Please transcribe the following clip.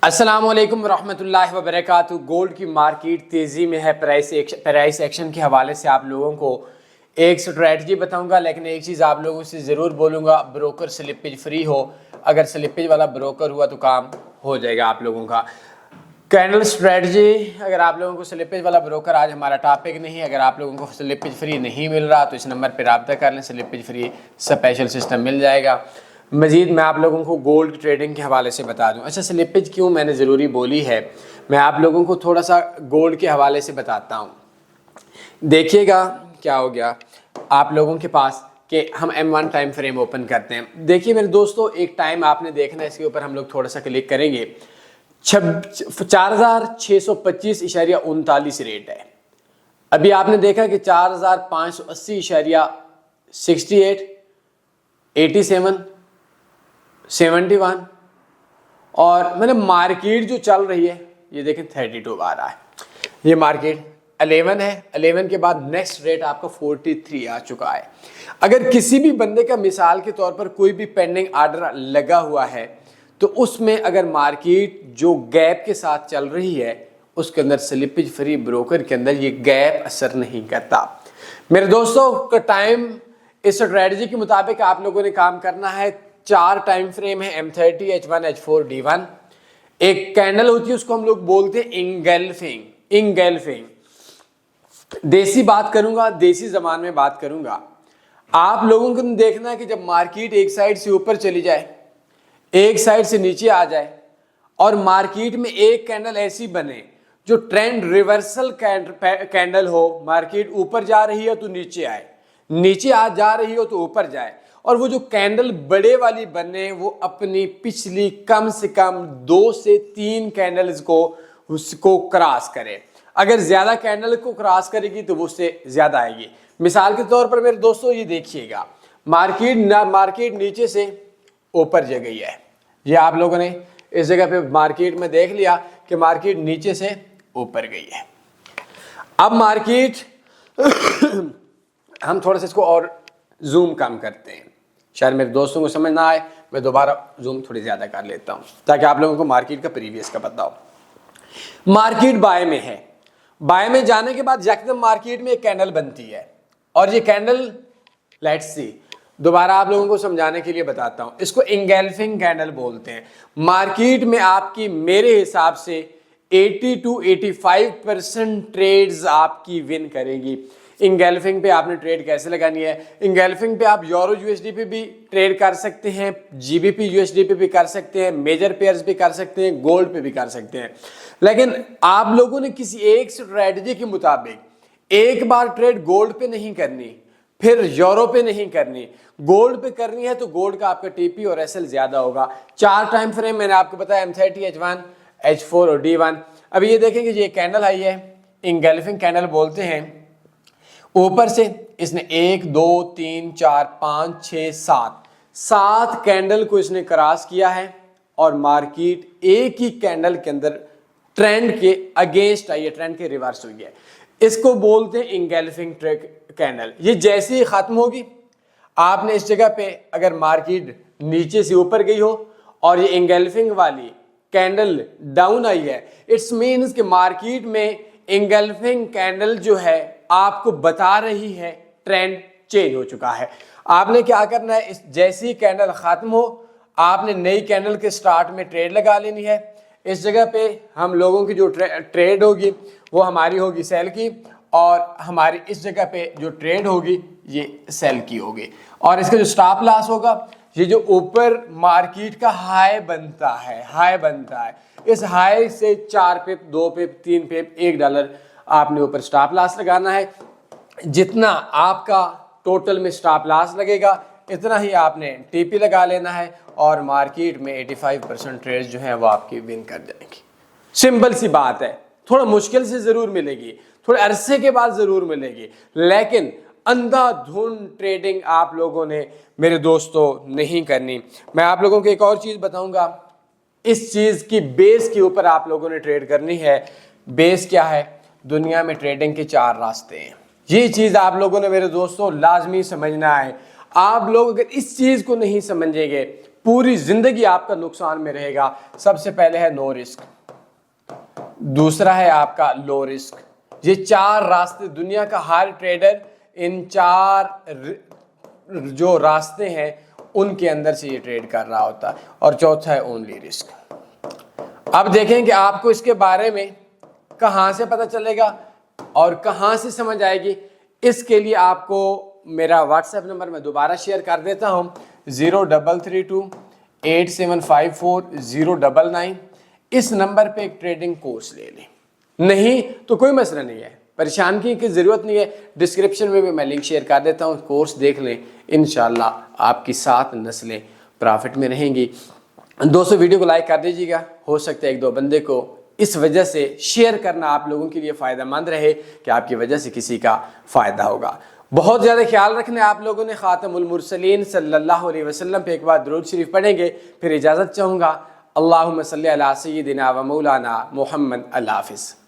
अस्सलाम वालेकुम रहमतुल्लाहि व बरकातहू। गोल्ड की मार्केट तेज़ी में है। प्राइस एक्शन के हवाले से आप लोगों को एक स्ट्रेटजी बताऊंगा, लेकिन एक चीज़ आप लोगों से ज़रूर बोलूँगा, ब्रोकर स्लिपेज फ्री हो। अगर स्लिपेज वाला ब्रोकर हुआ तो काम हो जाएगा आप लोगों का। कैंडल स्ट्रेटजी, अगर आप लोगों को स्लिपेज वाला ब्रोकर आज हमारा टॉपिक नहीं, अगर आप लोगों को स्लिपेज फ्री नहीं मिल रहा तो इस नंबर पर रब्ता कर लें, स्लिपेज फ्री स्पेशल सिस्टम मिल जाएगा। मज़ीद मैं आप लोगों को गोल्ड ट्रेडिंग के हवाले से बता दूं। अच्छा, स्लिपेज क्यों मैंने ज़रूरी बोली है, मैं आप लोगों को थोड़ा सा गोल्ड के हवाले से बताता हूं। देखिएगा क्या हो गया आप लोगों के पास कि हम M1 टाइम फ्रेम ओपन करते हैं। देखिए मेरे दोस्तों, एक टाइम आपने देखना है, इसके ऊपर हम लोग थोड़ा सा क्लिक करेंगे। 4625.39 रेट है। अभी आपने देखा कि 4580.68, 87, 71 और मैंने मार्केट जो चल रही है ये देखें 32 आ रहा है। ये मार्केट 11 है, 11 के बाद नेक्स्ट रेट आपका 43 आ चुका है। अगर किसी भी बंदे का मिसाल के तौर पर कोई भी पेंडिंग ऑर्डर लगा हुआ है तो उसमें अगर मार्केट जो गैप के साथ चल रही है उसके अंदर स्लिपेज फ्री ब्रोकर के अंदर ये गैप असर नहीं करता। मेरे दोस्तों का टाइम इस स्ट्रेटजी के मुताबिक आप लोगों ने काम करना है। 4 टाइम फ्रेम है, M30, H1, H4, D1। एक कैंडल होती है, उसको हम लोग बोलते हैं इंगल्फिंग। देसी बात करूंगा, देसी जबान में बात करूंगा। आप लोगों को देखना है कि जब मार्केट एक साइड से ऊपर चली जाए, एक साइड से नीचे आ जाए और मार्केट में एक कैंडल ऐसी बने जो ट्रेंड रिवर्सल कैंडल हो, मार्केट ऊपर जा रही है तो नीचे आए, नीचे आ जा रही हो तो ऊपर जाए, और वो जो कैंडल बड़े वाली बने वो अपनी पिछली कम से कम 2 से 3 कैंडल्स को उसको क्रॉस करे। अगर ज्यादा कैंडल को क्रॉस करेगी तो वो उससे ज्यादा आएगी। मिसाल के तौर पर मेरे दोस्तों ये देखिएगा, मार्केट नीचे से ऊपर जा गई है। ये आप लोगों ने इस जगह पे मार्केट में देख लिया कि मार्केट नीचे से ऊपर गई है। अब मार्केट हम थोड़ा सा इसको और जूम कम करते हैं, शायद मेरे दोस्तों को समझ ना आए, मैं दोबारा जूम थोड़ी ज्यादा कर लेता हूं ताकि आप लोगों को मार्केट का प्रीवियस का पता हो। मार्केट बाय में है, बाय में जाने के बाद यकदम मार्केट में एक कैंडल बनती है और ये कैंडल, लेट्स सी, दोबारा आप लोगों को समझाने के लिए बताता हूं, इसको इंगल्फिंग कैंडल बोलते हैं। मार्केट में आपकी मेरे हिसाब से 80 to 85% ट्रेड्स आपकी विन करेगी। इंगल्फिंग पे आपने ट्रेड कैसे लगानी है? इंगल्फिंग पे आप यूरो यूएसडी पे भी ट्रेड कर सकते हैं, जीबीपी यूएसडी पे भी कर सकते हैं, मेजर पेयर्स भी कर सकते हैं, गोल्ड पे भी कर सकते हैं। लेकिन आप लोगों ने किसी एक स्ट्रेटजी के मुताबिक एक बार ट्रेड गोल्ड पे नहीं करनी, फिर यूरो पे नहीं करनी, गोल्ड पे करनी है तो गोल्ड का आपका टीपी और एसएल ज्यादा होगा। 4 टाइम फ्रेम मैंने आपको बताया, M30, H1, H4 और D1। अब ये देखेंगे ये कैंडल आई है, इंगल्फिंग कैंडल बोलते हैं। ऊपर से इसने 1 2 3 4 5 6 7 कैंडल को इसने क्रॉस किया है और मार्केट एक ही कैंडल के अंदर ट्रेंड के अगेंस्ट आई है, ट्रेंड के रिवर्स हुई है। इसको बोलते हैं इंगल्फिंग कैंडल। ये जैसे ही खत्म होगी, आपने इस जगह पे अगर मार्केट नीचे से ऊपर गई हो और ये इंगल्फिंग वाली कैंडल डाउन आई है, इट्स मीन्स कि मार्केट में इंगल्फिंग कैंडल जो है आपको बता रही है ट्रेंड चेंज हो चुका है। आपने क्या करना है, इस जैसी ही कैंडल खत्म हो, आपने नई कैंडल के स्टार्ट में ट्रेड लगा लेनी है। इस जगह पे हम लोगों की जो ट्रेड होगी वो हमारी होगी सेल की, और हमारी इस जगह पे जो ट्रेड होगी ये सेल की होगी। और इसका जो स्टॉप लॉस होगा, ये जो ऊपर मार्केट का हाई बनता है, इस हाई से 4 पिप, 2 पिप, 3 पिप, $1 आपने ऊपर स्टॉप लॉस लगाना है। जितना आपका टोटल में स्टॉप लॉस लगेगा इतना ही आपने टीपी लगा लेना है और मार्केट में 85% ट्रेड्स जो है वो आपकी विन कर जाएंगी। सिंपल सी बात है, थोड़ा मुश्किल से जरूर मिलेगी, थोड़े अरसे के बाद जरूर मिलेगी, लेकिन अंधाधुंध ट्रेडिंग आप लोगों ने मेरे दोस्तों नहीं करनी। मैं आप लोगों को एक और चीज बताऊंगा, इस चीज की बेस के ऊपर आप लोगों ने ट्रेड करनी है। बेस क्या है? दुनिया में ट्रेडिंग के 4 रास्ते हैं। ये चीज आप लोगों ने मेरे दोस्तों लाजमी समझना है। आप लोग अगर इस चीज को नहीं समझेंगे पूरी जिंदगी आपका नुकसान में रहेगा। सबसे पहले है नो रिस्क, दूसरा है आपका लो रिस्क। ये 4 रास्ते, दुनिया का हर ट्रेडर इन 4 जो रास्ते हैं उनके अंदर से ये ट्रेड कर रहा होता है। और चौथा है ओनली रिस्क। अब देखें कि आपको इसके बारे में कहां से पता चलेगा और कहां से समझ आएगी। इसके लिए आपको मेरा व्हाट्सएप नंबर मैं दोबारा शेयर कर देता हूं, 0332875409। इस नंबर पे एक ट्रेडिंग कोर्स ले लें, नहीं तो कोई मसला नहीं है, परेशान की ज़रूरत नहीं है। डिस्क्रिप्शन में भी मैं लिंक शेयर कर देता हूँ, कोर्स देख लें, इंशाल्लाह आपकी 7 नस्लें प्रॉफिट में रहेंगी। दोस्तों वीडियो को लाइक कर दीजिएगा, हो सकता है 1-2 बंदे को इस वजह से शेयर करना आप लोगों के लिए फ़ायदेमंद रहे कि आपकी वजह से किसी का फ़ायदा होगा। बहुत ज़्यादा ख्याल रखना आप लोगों ने। ख़ातमुल मुरसलीन सल्लल्लाहु अलैहि वसल्लम पे एक बार दुरूद शरीफ पढ़ेंगे, फिर इजाज़त चाहूँगा। अल्लाहुम्मा सल्ली अला सय्यिदिना व मौलाना मुहम्मद। अल्लाह हाफ़िज़।